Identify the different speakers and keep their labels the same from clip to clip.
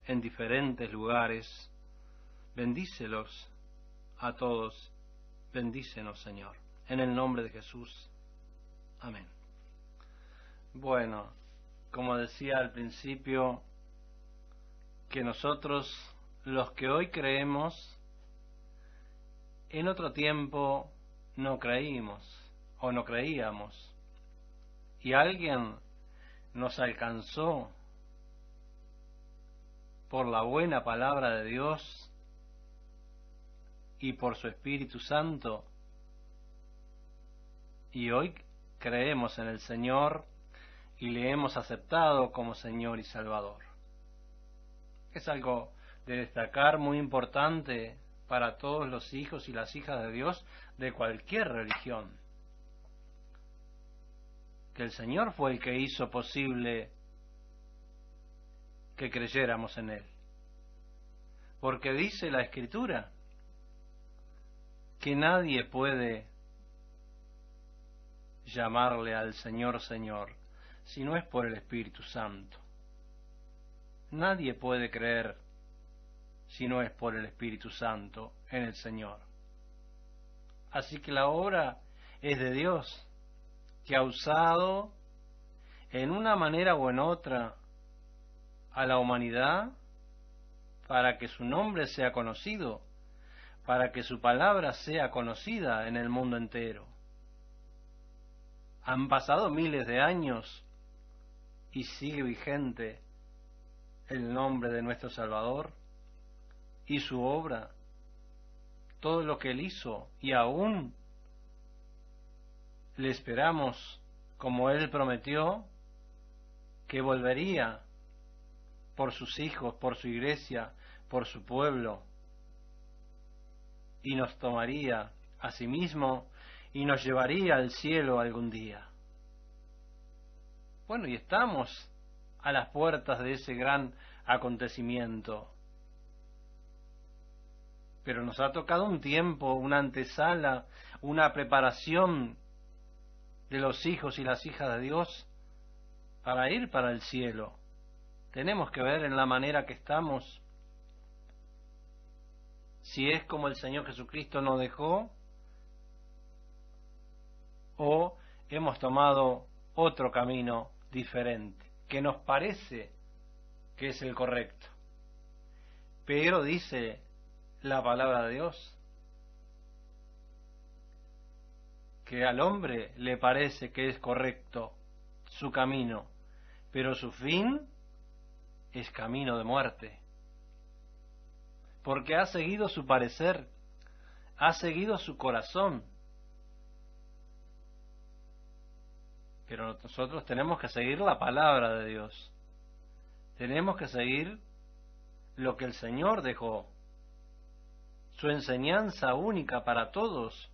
Speaker 1: en diferentes lugares. Bendícelos a todos. Bendícenos, Señor. En el nombre de Jesús. Amén. Bueno, como decía al principio, que nosotros, los que hoy creemos, en otro tiempo no creímos o no creíamos. Y alguien nos alcanzó por la buena palabra de Dios y por su Espíritu Santo, y hoy creemos en el Señor y le hemos aceptado como Señor y Salvador. Es algo de destacar, muy importante para todos los hijos y las hijas de Dios de cualquier religión, que el Señor fue el que hizo posible que creyéramos en Él. Porque dice la Escritura que nadie puede llamarle al Señor Señor si no es por el Espíritu Santo. Nadie puede creer si no es por el Espíritu Santo en el Señor. Así que la obra es de Dios, que ha usado en una manera o en otra a la humanidad para que su nombre sea conocido, para que su palabra sea conocida en el mundo entero. Han pasado miles de años y sigue vigente el nombre de nuestro Salvador y su obra, todo lo que Él hizo, y aún le esperamos, como Él prometió, que volvería por sus hijos, por su iglesia, por su pueblo, y nos tomaría a sí mismo y nos llevaría al cielo algún día. Bueno, y estamos a las puertas de ese gran acontecimiento. Pero nos ha tocado un tiempo, una antesala, una preparación de los hijos y las hijas de Dios para ir para el cielo. Tenemos que ver en la manera que estamos si es como el Señor Jesucristo nos dejó o hemos tomado otro camino diferente, que nos parece que es el correcto. Pero dice la palabra de Dios que al hombre le parece que es correcto su camino, pero su fin es camino de muerte, porque ha seguido su parecer, ha seguido su corazón. Pero nosotros tenemos que seguir la palabra de Dios, tenemos que seguir lo que el Señor dejó, su enseñanza única para todos,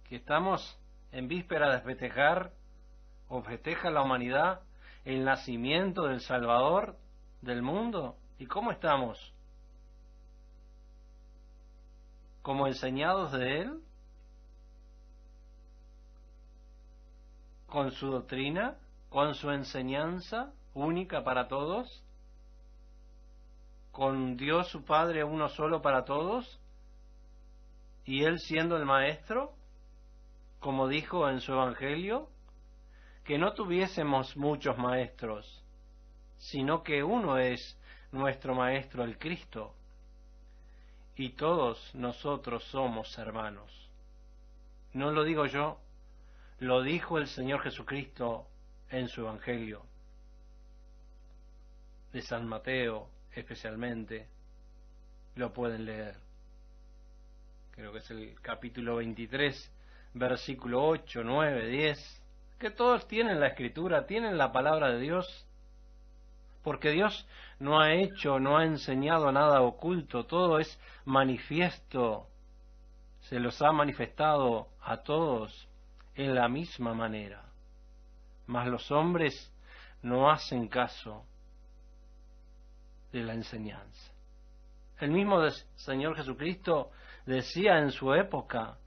Speaker 1: que estamos en víspera de festejar, o festeja la humanidad, el nacimiento del Salvador del mundo. ¿Y cómo estamos? ¿Como enseñados de Él? ¿Con su doctrina? ¿Con su enseñanza única para todos? ¿Con Dios su Padre uno solo para todos? ¿Y Él siendo el Maestro? Como dijo en su Evangelio, que no tuviésemos muchos maestros, sino que uno es nuestro Maestro, el Cristo, y todos nosotros somos hermanos. No lo digo yo, lo dijo el Señor Jesucristo en su Evangelio, de San Mateo especialmente, lo pueden leer. Creo que es el capítulo 23, versículo 8, 9, 10, que todos tienen la Escritura, tienen la palabra de Dios, porque Dios no ha hecho, no ha enseñado nada oculto, todo es manifiesto, se los ha manifestado a todos en la misma manera, mas los hombres no hacen caso de la enseñanza. El mismo Señor Jesucristo decía en su época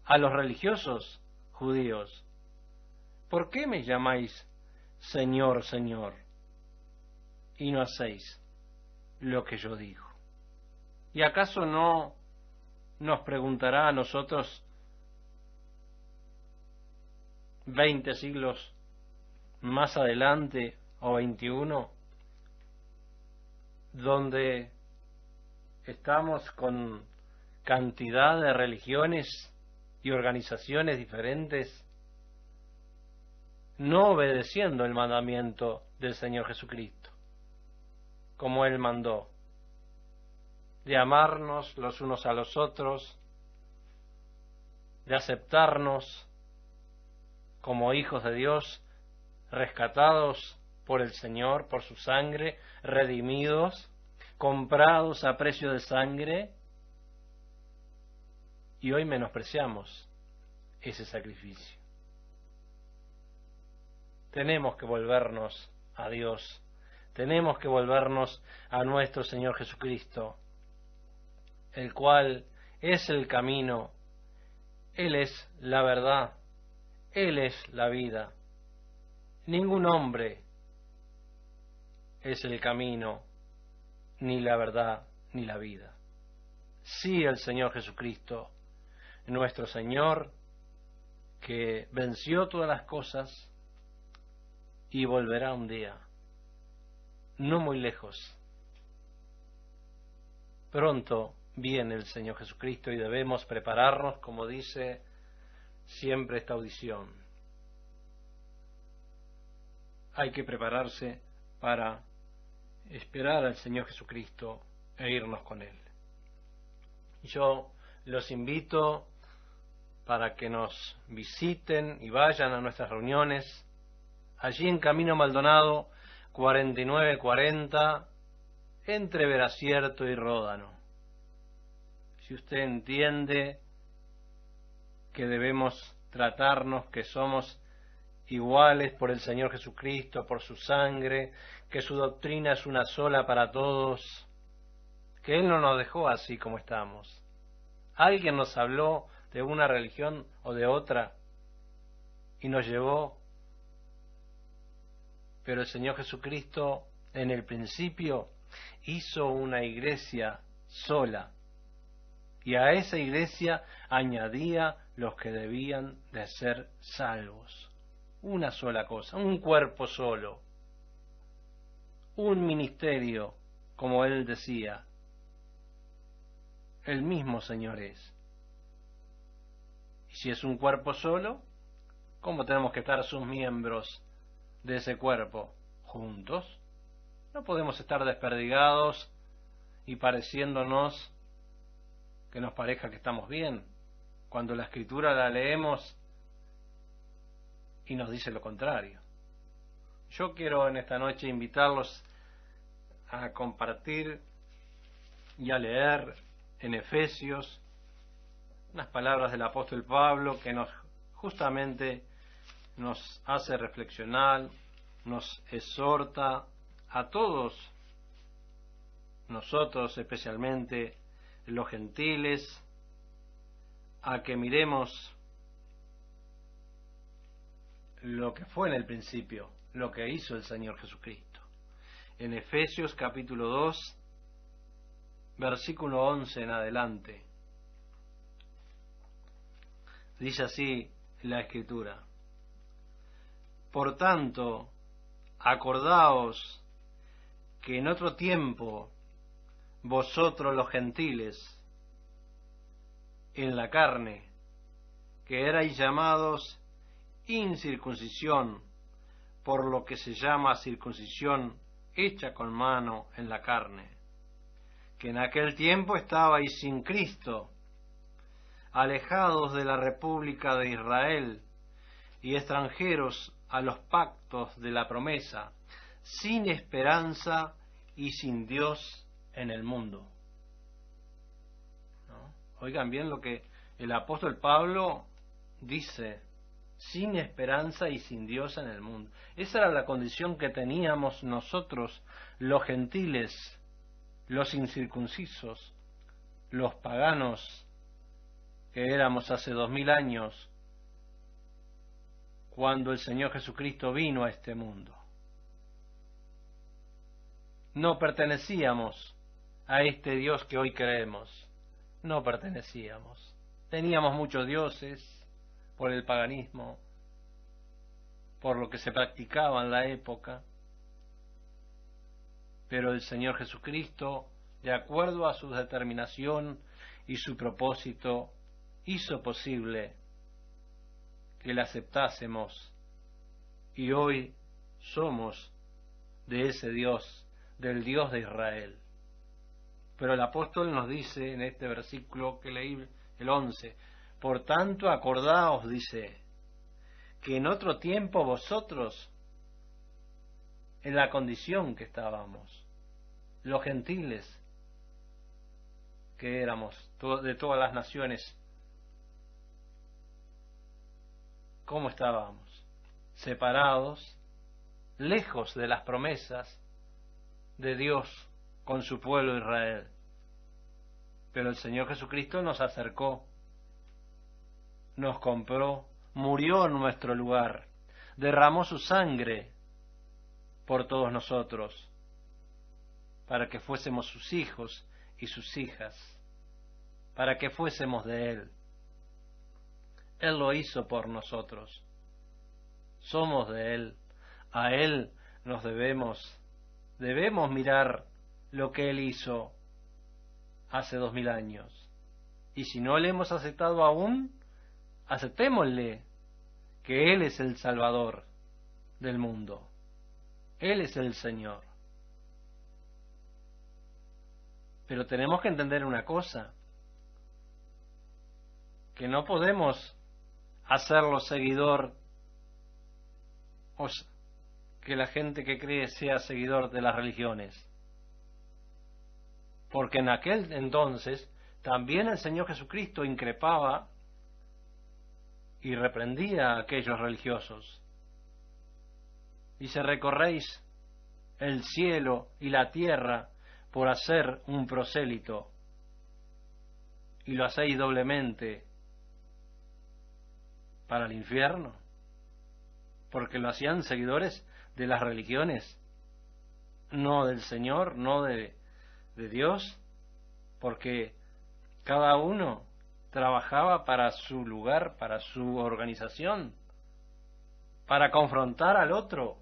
Speaker 1: a los religiosos judíos: ¿por qué me llamáis Señor, Señor, y no hacéis lo que yo digo. ¿Y acaso no nos preguntará a nosotros 20 siglos más adelante o 21, donde estamos con cantidad de religiones y organizaciones diferentes, no obedeciendo el mandamiento del Señor Jesucristo, como Él mandó, de amarnos los unos a los otros, de aceptarnos como hijos de Dios, rescatados por el Señor, por su sangre, redimidos, comprados a precio de sangre, y hoy menospreciamos ese sacrificio. Tenemos que volvernos a Dios, tenemos que volvernos a nuestro Señor Jesucristo, el cual es el camino, Él es la verdad, Él es la vida. Ningún hombre es el camino, ni la verdad, ni la vida. Sí, el Señor Jesucristo, nuestro Señor, que venció todas las cosas y volverá un día, no muy lejos. Pronto viene el Señor Jesucristo y debemos prepararnos, como dice siempre esta audición. Hay que prepararse para esperar al Señor Jesucristo e irnos con Él. Yo los invito para que nos visiten y vayan a nuestras reuniones allí en Camino Maldonado 4940 entre Veracierto y Ródano. Si usted entiende que debemos tratarnos, que somos iguales por el Señor Jesucristo, por su sangre, que su doctrina es una sola para todos, que Él no nos dejó así como estamos. Alguien nos habló de una religión o de otra y nos llevó, pero el Señor Jesucristo en el principio hizo una iglesia sola y a esa iglesia añadía los que debían de ser salvos. Una sola cosa, un cuerpo solo, un ministerio, como Él decía. El mismo Señor es. Y si es un cuerpo solo, ¿cómo tenemos que estar sus miembros de ese cuerpo juntos? No podemos estar desperdigados y pareciéndonos que nos parezca que estamos bien, cuando la Escritura la leemos y nos dice lo contrario. Yo quiero en esta noche invitarlos a compartir y a leer en Efesios unas palabras del apóstol Pablo que justamente nos hace reflexionar, nos exhorta a todos nosotros, especialmente los gentiles, a que miremos lo que fue en el principio, lo que hizo el Señor Jesucristo. En Efesios capítulo 2, versículo 11 en adelante, dice así la Escritura: Por tanto, acordaos que en otro tiempo vosotros los gentiles, en la carne, que erais llamados incircuncisión, por lo que se llama circuncisión hecha con mano en la carne, que en aquel tiempo estabais sin Cristo, alejados de la república de Israel y extranjeros a los pactos de la promesa, sin esperanza y sin Dios en el mundo. ¿No? Oigan bien lo que el apóstol Pablo dice: sin esperanza y sin Dios en el mundo. Esa era la condición que teníamos nosotros, los gentiles, los incircuncisos, los paganos que éramos hace 2000 años, cuando el Señor Jesucristo vino a este mundo. no pertenecíamos a este Dios que hoy creemos. No pertenecíamos. Teníamos muchos dioses por el paganismo, por lo que se practicaba en la época. Pero el Señor Jesucristo, de acuerdo a su determinación y su propósito, hizo posible que le aceptásemos, y hoy somos de ese Dios, del Dios de Israel. Pero el apóstol nos dice en este versículo que leí, el 11, por tanto acordaos, dice, que en otro tiempo vosotros, en la condición que estábamos, los gentiles que éramos, de todas las naciones, ¿cómo estábamos? Separados, lejos de las promesas de Dios con su pueblo Israel. Pero el Señor Jesucristo nos acercó, nos compró, murió en nuestro lugar, derramó su sangre por todos nosotros, para que fuésemos sus hijos y sus hijas, para que fuésemos de Él. Él lo hizo por nosotros. Somos de Él. A Él nos debemos mirar lo que Él hizo hace 2000 años. Y si no le hemos aceptado aún, aceptémosle, que Él es el Salvador del mundo. Él es el Señor. Pero tenemos que entender una cosa, que no podemos hacerlo seguidor, o que la gente que cree sea seguidor de las religiones. Porque en aquel entonces también el Señor Jesucristo increpaba y reprendía a aquellos religiosos. Dice, recorréis el cielo y la tierra por hacer un prosélito, y lo hacéis doblemente para el infierno, porque lo hacían seguidores de las religiones, no del Señor, no de Dios, porque cada uno trabajaba para su lugar, para su organización, para confrontar al otro,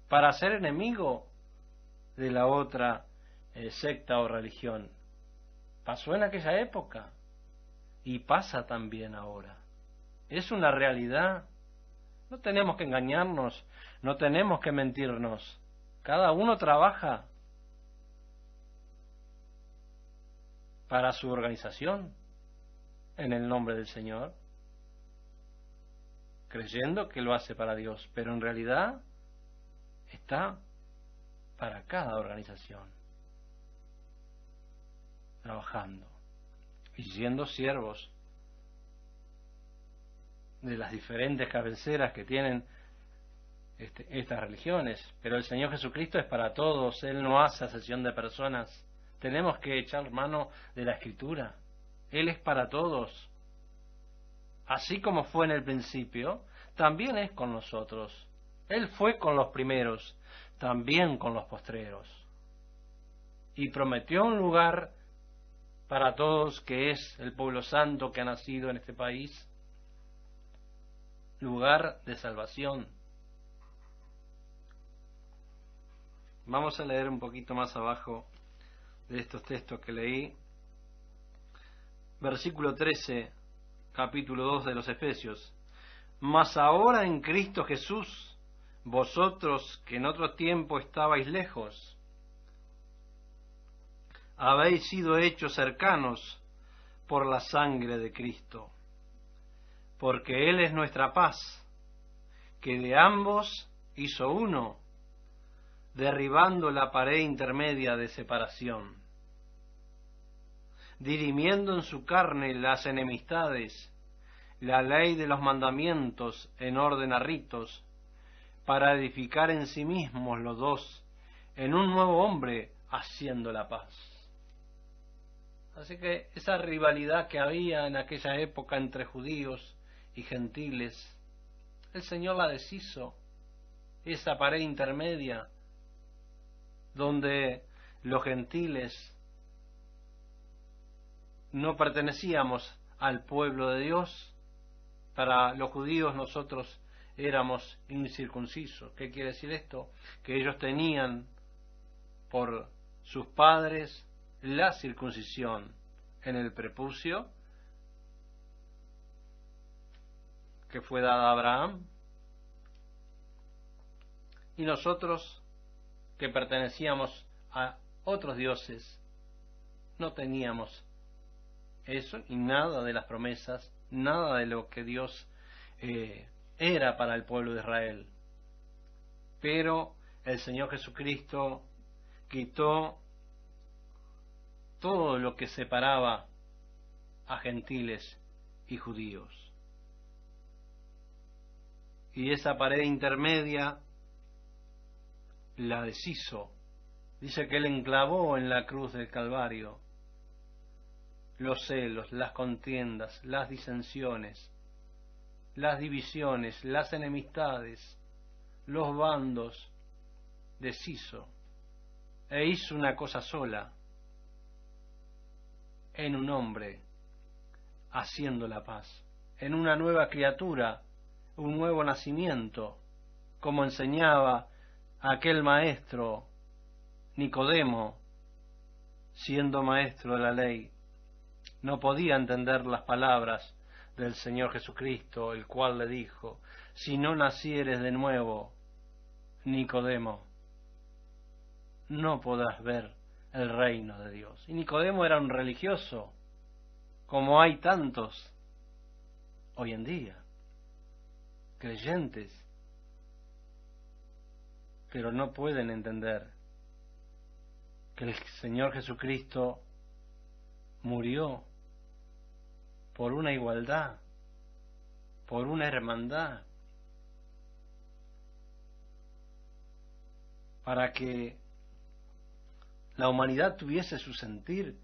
Speaker 1: para ser enemigo de la otra secta o religión. Pasó en aquella época y pasa también ahora. Es una realidad. No tenemos que engañarnos, no tenemos que mentirnos. Cada uno trabaja para su organización en el nombre del Señor, creyendo que lo hace para Dios, pero en realidad está para cada organización, trabajando y siendo siervos de las diferentes cabeceras que tienen estas religiones. Pero el Señor Jesucristo es para todos, Él no hace acepción de personas. Tenemos que echar mano de la Escritura. Él es para todos. Así como fue en el principio, también es con nosotros. Él fue con los primeros, también con los postreros. Y prometió un lugar para todos, que es el pueblo santo que ha nacido en este país, lugar de salvación. Vamos a leer un poquito más abajo de estos textos que leí. Versículo 13, capítulo 2 de los Efesios. Mas ahora en Cristo Jesús, vosotros que en otro tiempo estabais lejos, habéis sido hechos cercanos por la sangre de Cristo, porque Él es nuestra paz, que de ambos hizo uno, derribando la pared intermedia de separación, dirimiendo en su carne las enemistades, la ley de los mandamientos en orden a ritos, para edificar en sí mismos los dos en un nuevo hombre, haciendo la paz. Así que esa rivalidad que había en aquella época entre judíos y gentiles, el Señor la deshizo. Esa pared intermedia donde los gentiles no pertenecíamos al pueblo de Dios. Para los judíos nosotros éramos incircuncisos. ¿Qué quiere decir esto? Que ellos tenían por sus padres la circuncisión en el prepucio, que fue dada a Abraham, y nosotros, que pertenecíamos a otros dioses, no teníamos eso y nada de las promesas, nada de lo que Dios era para el pueblo de Israel. Pero el Señor Jesucristo quitó todo lo que separaba a gentiles y judíos. Y esa pared intermedia la deshizo. Dice que Él enclavó en la cruz del Calvario los celos, las contiendas, las disensiones, las divisiones, las enemistades, los bandos, deshizo e hizo una cosa sola en un hombre, haciendo la paz, en una nueva criatura, un nuevo nacimiento, como enseñaba aquel maestro Nicodemo, siendo maestro de la ley. No podía entender las palabras del Señor Jesucristo, el cual le dijo: si no nacieres de nuevo, Nicodemo, no podrás ver el reino de Dios. Y Nicodemo era un religioso, como hay tantos hoy en día, creyentes, pero no pueden entender que el Señor Jesucristo murió por una igualdad, por una hermandad, para que la humanidad tuviese su sentir,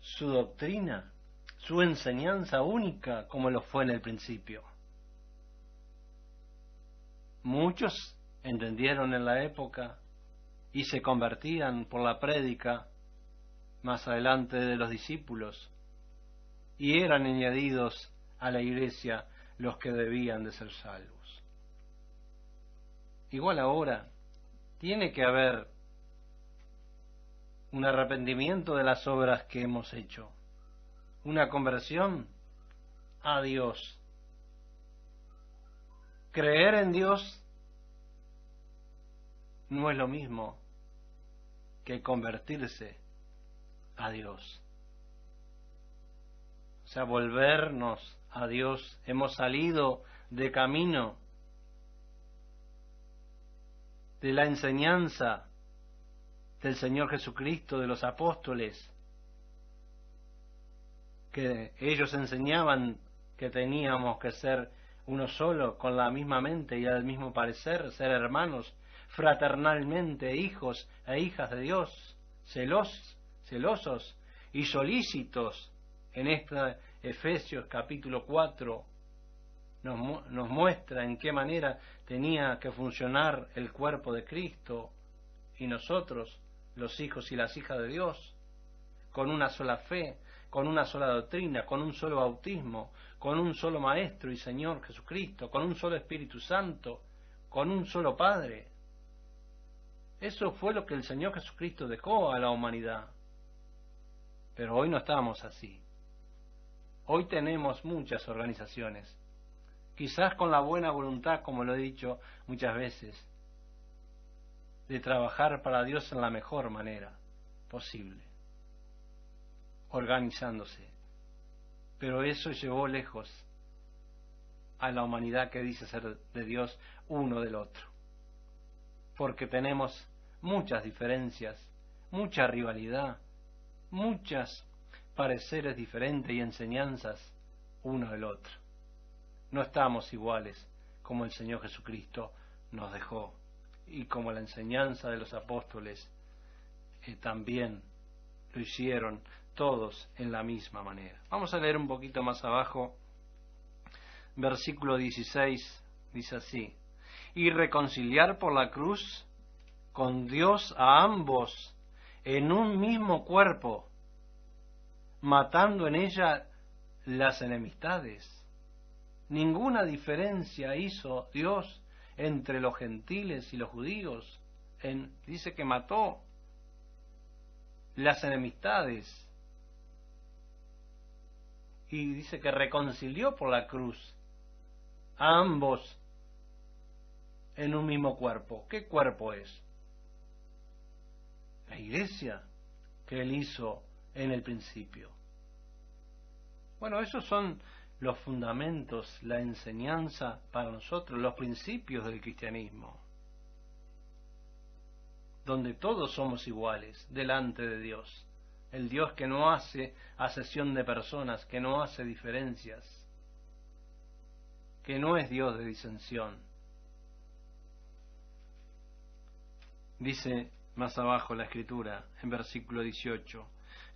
Speaker 1: su doctrina, su enseñanza única, como lo fue en el principio. Muchos entendieron en la época y se convertían por la prédica más adelante de los discípulos, y eran añadidos a la iglesia los que debían de ser salvos. Igual ahora tiene que haber un arrepentimiento de las obras que hemos hecho, una conversión a Dios. Creer en Dios no es lo mismo que convertirse a Dios. O sea, volvernos a Dios. Hemos salido de camino de la enseñanza del Señor Jesucristo, de los apóstoles, que ellos enseñaban que teníamos que ser uno solo, con la misma mente y el mismo parecer, ser hermanos, fraternalmente, hijos e hijas de Dios, celosos y solícitos. En esta Efesios capítulo 4 nos muestra en qué manera tenía que funcionar el cuerpo de Cristo y nosotros, los hijos y las hijas de Dios, con una sola fe, con una sola doctrina, con un solo bautismo, con un solo Maestro y Señor Jesucristo, con un solo Espíritu Santo, con un solo Padre. Eso fue lo que el Señor Jesucristo dejó a la humanidad. Pero hoy no estamos así. Hoy tenemos muchas organizaciones, quizás con la buena voluntad, como lo he dicho muchas veces, de trabajar para Dios en la mejor manera posible, organizándose. Pero eso llevó lejos a la humanidad que dice ser de Dios uno del otro, porque tenemos muchas diferencias, mucha rivalidad, muchas pareceres diferentes y enseñanzas uno del otro. No estamos iguales como el Señor Jesucristo nos dejó y como la enseñanza de los apóstoles también lo hicieron todos en la misma manera. Vamos a leer un poquito más abajo, versículo 16, dice así: y reconciliar por la cruz con Dios a ambos en un mismo cuerpo, matando en ella las enemistades. Ninguna diferencia hizo Dios entre los gentiles y los judíos. Dice que mató las enemistades. Y dice que reconcilió por la cruz a ambos en un mismo cuerpo. ¿Qué cuerpo es? La iglesia que Él hizo en el principio. Bueno, esos son los fundamentos, la enseñanza para nosotros, los principios del cristianismo, donde todos somos iguales delante de Dios. El Dios que no hace acepción de personas, que no hace diferencias, que no es Dios de disensión. Dice más abajo la Escritura, en versículo 18,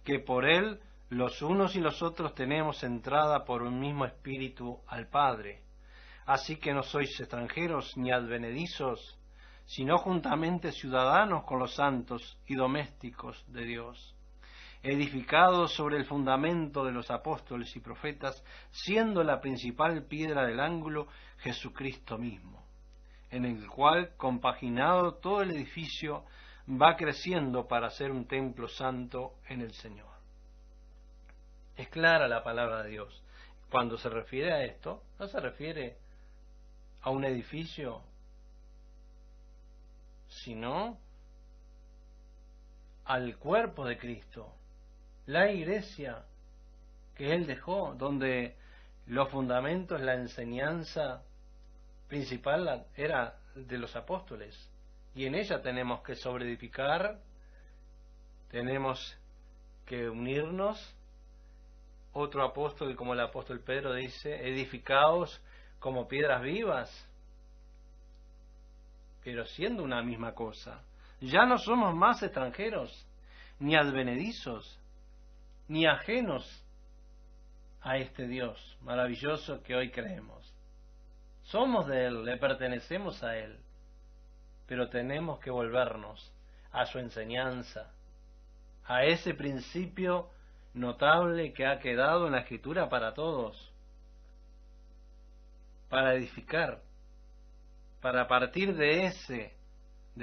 Speaker 1: que por Él los unos y los otros tenemos entrada por un mismo Espíritu al Padre. Así que no sois extranjeros ni advenedizos, sino juntamente ciudadanos con los santos y domésticos de Dios, edificados sobre el fundamento de los apóstoles y profetas, siendo la principal piedra del ángulo Jesucristo mismo, en el cual, compaginado todo el edificio, va creciendo para ser un templo santo en el Señor. Es clara la palabra de Dios. Cuando se refiere a esto, no se refiere a un edificio, sino al cuerpo de Cristo, la iglesia que Él dejó, donde los fundamentos, la enseñanza principal era de los apóstoles, y en ella tenemos que sobreedificar, tenemos que unirnos. Otro apóstol, como el apóstol Pedro, dice, edificaos como piedras vivas, pero siendo una misma cosa. Ya no somos más extranjeros, ni advenedizos, ni ajenos a este Dios maravilloso que hoy creemos. Somos de Él, le pertenecemos a Él, pero tenemos que volvernos a su enseñanza, a ese principio notable que ha quedado en la Escritura para todos, para edificar, para partir de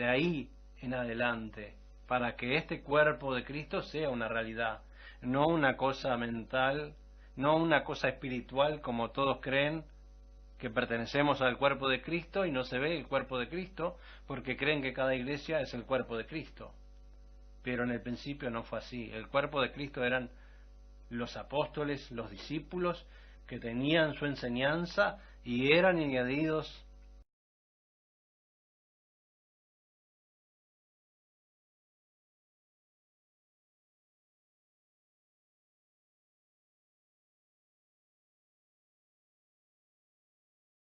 Speaker 1: ahí en adelante, para que este cuerpo de Cristo sea una realidad, no una cosa mental, no una cosa espiritual como todos creen, que pertenecemos al cuerpo de Cristo y no se ve el cuerpo de Cristo porque creen que cada iglesia es el cuerpo de Cristo. Pero en el principio no fue así. El cuerpo de Cristo eran los apóstoles, los discípulos, que tenían su enseñanza y eran añadidos